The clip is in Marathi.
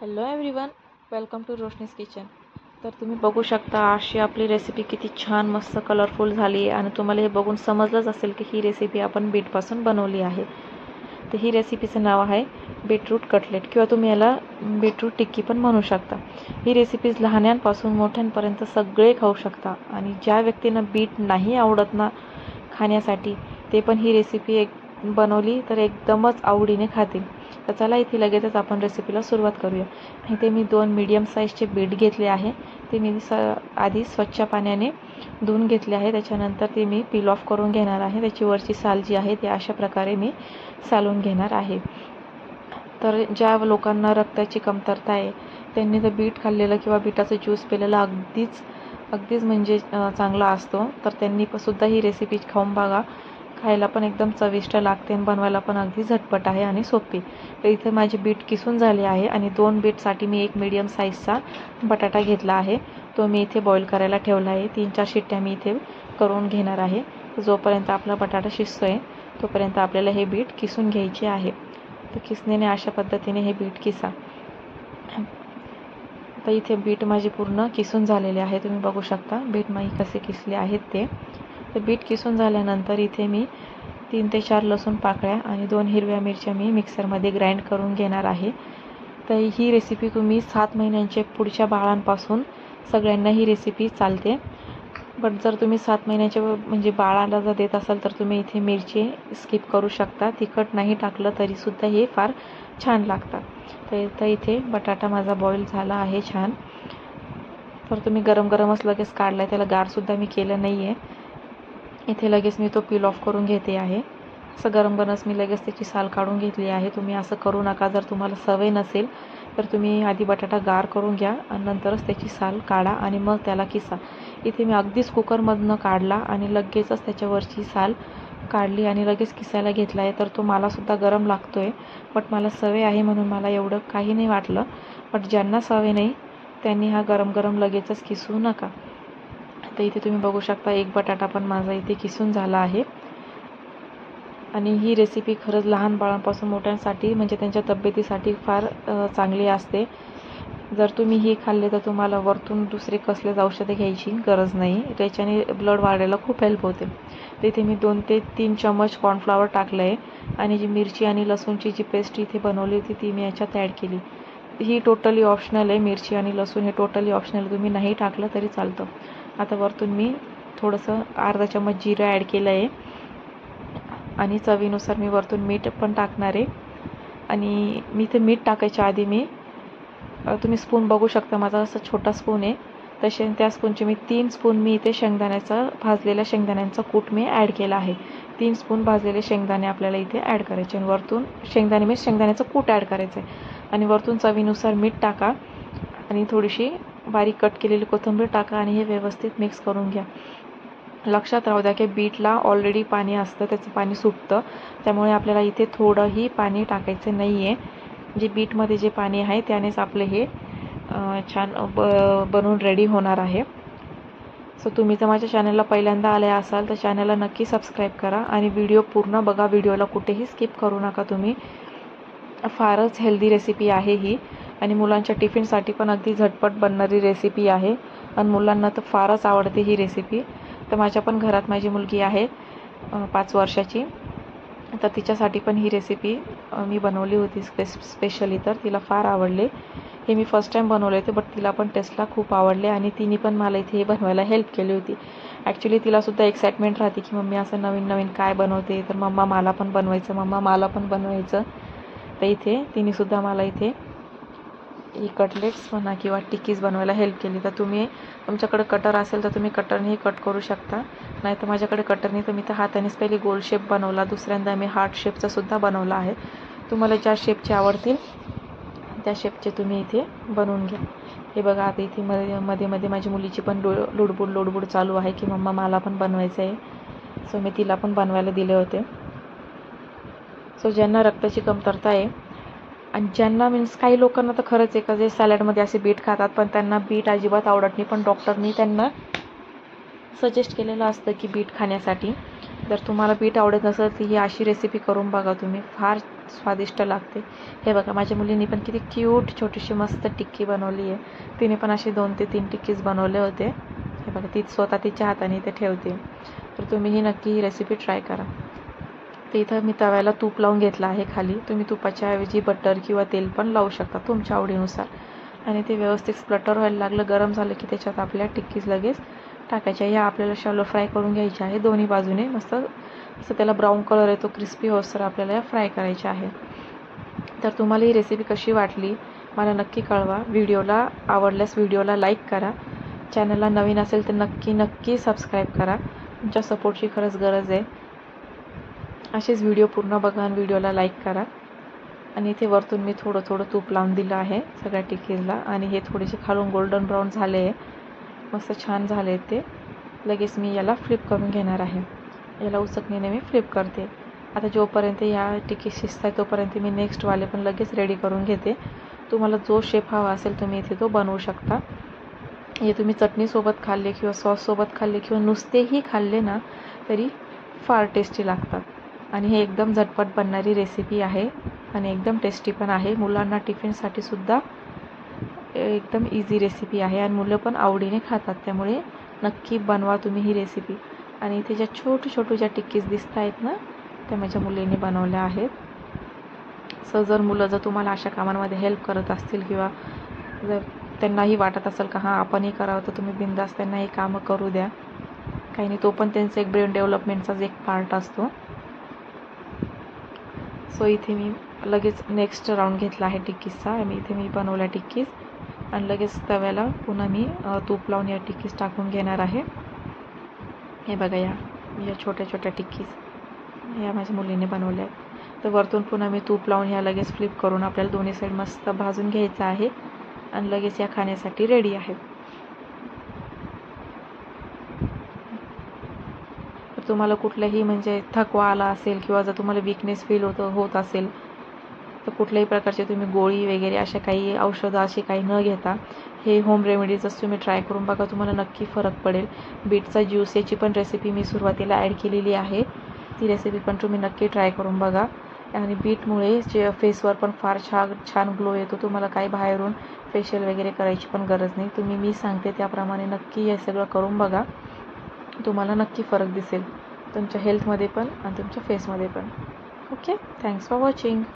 Hello everyone, welcome to Roshni's kitchen. तर तुम्ही बघू शकता अशी आपली रेसिपी किती छान मस्त कलरफुल झाली आहे आणि तुम्हाला हे बघून समजलंच असेल की ही रेसिपी आपण बीटपासून बनवली आहे. तर ही रेसिपीचं नाव आहे बीटरूट कटलेट किंवा तुम्ही याला बीटरूट टिक्की पण म्हणू शकता. ही रेसिपीज लहानांपासून मोठ्यांपर्यंत सगळे खाऊ शकता आणि ज्या व्यक्तींना बीट नाही आवडत ना खाण्यासाठी ते पण ही रेसिपी बनवली तर एकदमच आवडीने खातील. तर चला इथे लगेचच आपण रेसिपीला सुरुवात करूया. इथे मी 2 मीडियम साईजचे बीट घेतले आहे. ते मी आधी स्वच्छ पाण्याने धुवून घेतले आहे. त्याच्यानंतर ते मी पील ऑफ करून घेणार आहे. त्याची वरची साल जी आहे ती अशा प्रकारे मी सालून घेणार आहे. तर ज्या लोकांना रक्ताची कमतरता आहे त्यांनी तर बीट खाल्लेलं किंवा बीटाचं ज्यूस पिलेलं अगदीच म्हणजे चांगला असतो. तर त्यांनी सुद्धा ही रेसिपी खाऊन बघा. खायला पण एकदम चविष्ट लागते आणि बनवायला पण अगदी झटपट आहे आणि सोपी. तर इथे माझे बीट किसून झाले आहे आणि 2 बीटसाठी मी एक मीडियम साईजचा बटाटा घेतला आहे. तो मी इथे बॉईल करायला ठेवला आहे. 3-4 शिट्ट्या मी इथे करून घेणार आहे. जोपर्यंत आपला बटाटा शिजतोय तोपर्यंत आपल्याला हे बीट किसून घ्यायचे आहे. तर किसणीने अशा पद्धतीने हे बीट किसा. तर इथे बीट माझे पूर्ण किसून झालेले आहे. तुम्ही बघू शकता बीट माझे कसे किसले आहेत ते. तर बीट किसून झाल्यानंतर इथे मी 3 ते 4 लसूण पाकळ्या आणि 2 हिरव्या मिरच्या मी मिक्सरमध्ये ग्राइंड करून घेणार आहे. तर ही रेसिपी तुम्ही 7 महिन्यांच्या पुढच्या बाळांपासून सगळ्यांना ही रेसिपी चालते. बट जर तुम्ही 7 महिन्याच्या म्हणजे बाळाला जर देत असाल तर तुम्ही इथे मिरची स्किप करू शकता. तिखट नाही टाकलं तरीसुद्धा हे फार छान लागतात. तर इथे बटाटा माझा बॉईल झाला आहे छान. तर तुम्ही गरमच लगेच काढला आहे, त्याला गारसुद्धा मी केलं नाही आहे. इथे लगेच मी तो पील ऑफ करून घेते आहे. असं गरमच मी लगेच त्याची साल काढून घेतली आहे. तुम्ही असं करू नका. जर तुम्हाला सवय नसेल तर तुम्ही आधी बटाटा गार करून घ्या आणि नंतरच त्याची साल काढा आणि मग त्याला किसा. इथे मी अगदीच कुकरमधनं काढला आणि लगेचच त्याच्यावरची साल काढली आणि लगेच किसायला घेतला आहे. तर तो मलासुद्धा गरम लागतो आहे. बट मला सवय आहे म्हणून मला एवढं काही नाही वाटलं. बट ज्यांना सवय नाही त्यांनी हा गरम लगेचच किसू नका. तर इथे तुम्ही बघू शकता एक बटाटा पण माझा इथे किसून झाला आहे. आणि ही रेसिपी खरंच लहान बाळांपासून मोठ्यांसाठी म्हणजे त्यांच्या तब्येतीसाठी फार चांगली असते. जर तुम्ही ही खाल्ले तर तुम्हाला वरतून दुसरे कसलेच औषधे घ्यायची गरज नाही. त्याच्याने ब्लड वाढायला खूप हेल्प होते. तर इथे मी 2 ते 3 चम्मच कॉर्नफ्लॉवर टाकलं आहे आणि जी मिरची आणि लसूणची जी पेस्ट इथे बनवली होती ती मी याच्यात ॲड केली. ही टोटली ऑप्शनल आहे. मिरची आणि लसूण हे टोटली ऑप्शनल, तुम्ही नाही टाकलं तरी चालतं. आता वरतून मी थोडंसं अर्धा चम्मच जिरं ॲड केलं आहे आणि चवीनुसार मी वरतून मीठ पण टाकणार आहे. आणि मी इथे मीठ टाकायच्या आधी तुम्ही स्पून बघू शकता, माझा असा छोटा स्पून आहे. तसे त्या स्पूनचे मी 3 स्पून मी इथे भाजलेल्या शेंगदाण्यांचा कूट मी ॲड केला आहे. 3 स्पून भाजलेले शेंगदाणे आपल्याला इथे ॲड करायचे आणि वरतून शेंगदाण्याचं कूट ॲड करायचं आहे. आणि वरतून चवीनुसार मीठ टाका आणि थोडीशी बारीक कट केलेली कोथिंबीर टाका आणि हे व्यवस्थित मिक्स करून घ्या. लक्षात राहू द्या की बीटला ऑलरेडी पाणी असतं, त्याचं पाणी सुटतं. त्यामुळे आपल्याला इथे थोडंही पाणी टाकायचं नाही आहे. जे बीटमध्ये जे पाणी आहे त्यानेच आपलं हे छान बनवून रेडी होणार आहे. सो तुम्ही जर माझ्या चॅनलला पहिल्यांदा आले असाल तर चॅनलला नक्की सबस्क्राईब करा आणि व्हिडिओ पूर्ण बघा. व्हिडिओला कुठेही स्किप करू नका तुम्ही. फारच हेल्दी रेसिपी आहे ही आणि मुलांच्या टिफिनसाठी पण अगदी झटपट बनणारी रेसिपी आहे आणि मुलांना तर फारच आवडते ही रेसिपी. तर माझ्या पण घरात माझी मुलगी आहे 5 वर्षाची. तर तिच्यासाठी पण ही रेसिपी मी बनवली होती स्पेशली. तर तिला फार आवडले. हे मी फर्स्ट टाईम बनवले होते बट तिला पण टेस्टला खूप आवडले आणि तिने पण मला इथे हे बनवायला हेल्प केली होती. ॲक्च्युली तिलासुद्धा एक्साइटमेंट राहते की मम्मी असं नवीन काय बनवते, तर मम्मा मला पण बनवायचं. तर इथे तिनेसुद्धा मला इथे ही कटलेट्स म्हणा किंवा टिक्कीज बनवायला हेल्प केली. तर तुमच्याकडे कटर असेल तर तुम्ही कटरनेही कट करू शकता. नाही तर माझ्याकडे कटर नाही तर मी तर हातानेच पहिले गोल शेप बनवला. दुसऱ्यांदा मी हार्ट शेपचा सुद्धा बनवला आहे. तुम्हाला ज्या शेपचे आवडतील त्या शेपचे तुम्ही इथे बनवून घ्या. हे बघा आता इथे मध्ये माझी मुलीची पण लुडबुड चालू आहे की मम्मा मला पण बनवायचं आहे. सो मी तिला पण बनवायला दिले होते. सो ज्यांना रक्ताची कमतरता आहे आणि ज्यांना काही लोकांना तर खरंच आहे का जे सॅलडमध्ये असे बीट खातात पण त्यांना बीट अजिबात आवडत नाही, पण डॉक्टरनी त्यांना सजेस्ट केलेलं असतं की बीट खाण्यासाठी. जर तुम्हाला बीट आवडत नसेल तर ही अशी रेसिपी करून बघा तुम्ही. फार स्वादिष्ट लागते. हे बघा माझ्या मुलींनी पण किती क्यूट छोटीशी मस्त टिक्की बनवली आहे. तिने पण असे 2 ते 3 टिक्कीज बनवले होते. हे बघा ती स्वतः तिच्या हाताने इथे ठेवते. तर तुम्हीही नक्की ही रेसिपी ट्राय करा. तर इथं मी तव्याला तूप लावून घेतलं आहे खाली. तुम्ही तुपाच्या ऐवजी बटर किंवा तेल पण लावू शकता तुमच्या आवडीनुसार. आणि ते व्यवस्थित स्प्लटर व्हायला लागलं, गरम झालं की त्याच्यात आपल्या टिक्कीज लगेच टाकायच्या. या आपल्याला शॅलो फ्राय करून घ्यायच्या आहे दोन्ही बाजूने. मस्त असं त्याला ब्राऊन कलर येतो, क्रिस्पी होसर आपल्याला या फ्राय करायच्या आहे. तर तुम्हाला ही रेसिपी कशी वाटली मला नक्की कळवा. व्हिडिओला आवडल्यास व्हिडिओला लाईक करा. चॅनलला नवीन असेल तर नक्की सबस्क्राईब करा. तुमच्या सपोर्टची खरंच गरज आहे. असेच व्हिडिओ पूर्ण बघा आणि व्हिडिओला लाईक करा. आणि इथे वरतून मी थोडं तूप लावून दिलं आहे सगळ्या टिक्कीजला. आणि हे थोडेसे खालून गोल्डन ब्राऊन झाले आहे, मस्त छान झाले ते. लगेच मी याला फ्लिप करून घेणार आहे. याला उचकणीने मी फ्लिप करते. आता जोपर्यंत या टिक्की शिजत आहे तोपर्यंत मी नेक्स्टवाले पण लगेच रेडी करून घेते. तुम्हाला जो शेप हवा असेल तुम्ही इथे तो बनवू शकता. हे तुम्ही चटणीसोबत खाल्ले किंवा सॉससोबत खाल्ले किंवा नुसतेही खाल्ले ना तरी फार टेस्टी लागतात. आणि हे एकदम झटपट बनणारी रेसिपी आहे आणि एकदम टेस्टी पण आहे. मुलांना टिफिनसाठी सुद्धा एकदम इझी रेसिपी आहे आणि मुलं पण आवडीने खातात. त्यामुळे नक्की बनवा तुम्ही ही रेसिपी. आणि इथे ज्या छोटू ज्या टिक्कीज दिसत आहेत ना त्या माझ्या मुलींनी बनवल्या आहेत. सो जर मुलं जर तुम्हाला अशा कामांमध्ये हेल्प करत असतील किंवा जर त्यांनाही वाटत असेल का हां आपणही करावं तर तुम्ही बिंदास त्यांना हे कामं करू द्या. काही नाही, तो पण त्यांचा एक ब्रेन डेव्हलपमेंटचाच एक पार्ट असतो. सो इथे मी लगेच नेक्स्ट राऊंड घेतला आहे टिक्कीजचा. इथे मी बनवल्या टिक्कीज आणि लगेच तव्याला पुन्हा मी तूप लावून या टिक्कीज टाकून घेणार आहे. हे बघा या छोट्या टिक्कीज या माझ्या मुलीने बनवल्या आहेत. तर वरतून पुन्हा मी तूप लावून ह्या लगेच फ्लिप करून आपल्याला दोन्ही साईड मस्त भाजून घ्यायचं आहे आणि लगेच या खाण्यासाठी रेडी आहे. तर तुम्हाला कुठल्याही म्हणजे थकवा आला असेल किंवा जर तुम्हाला विकनेस फील होत असेल तर कुठल्याही प्रकारचे तुम्ही गोळी वगैरे अशा काही औषधं अशी काही न घेता हे होम रेमेडीजच तुम्ही ट्राय करून बघा. तुम्हाला नक्की फरक पडेल. बीटचा ज्यूस याची पण रेसिपी मी सुरुवातीला ॲड केलेली आहे. ती रेसिपी पण तुम्ही नक्की ट्राय करून बघा. आणि बीटमुळे जे फेसवर पण फार छान ग्लो येतो. तुम्हाला काही बाहेरून फेशियल वगैरे करायची पण गरज नाही. तुम्ही मी सांगते त्याप्रमाणे नक्की हे सगळं करून बघा. तुम्हाला नक्की फरक दिसेल तुमच्या हेल्थमध्ये पण आणि तुमच्या फेसमध्ये पण. Okay, thanks for watching.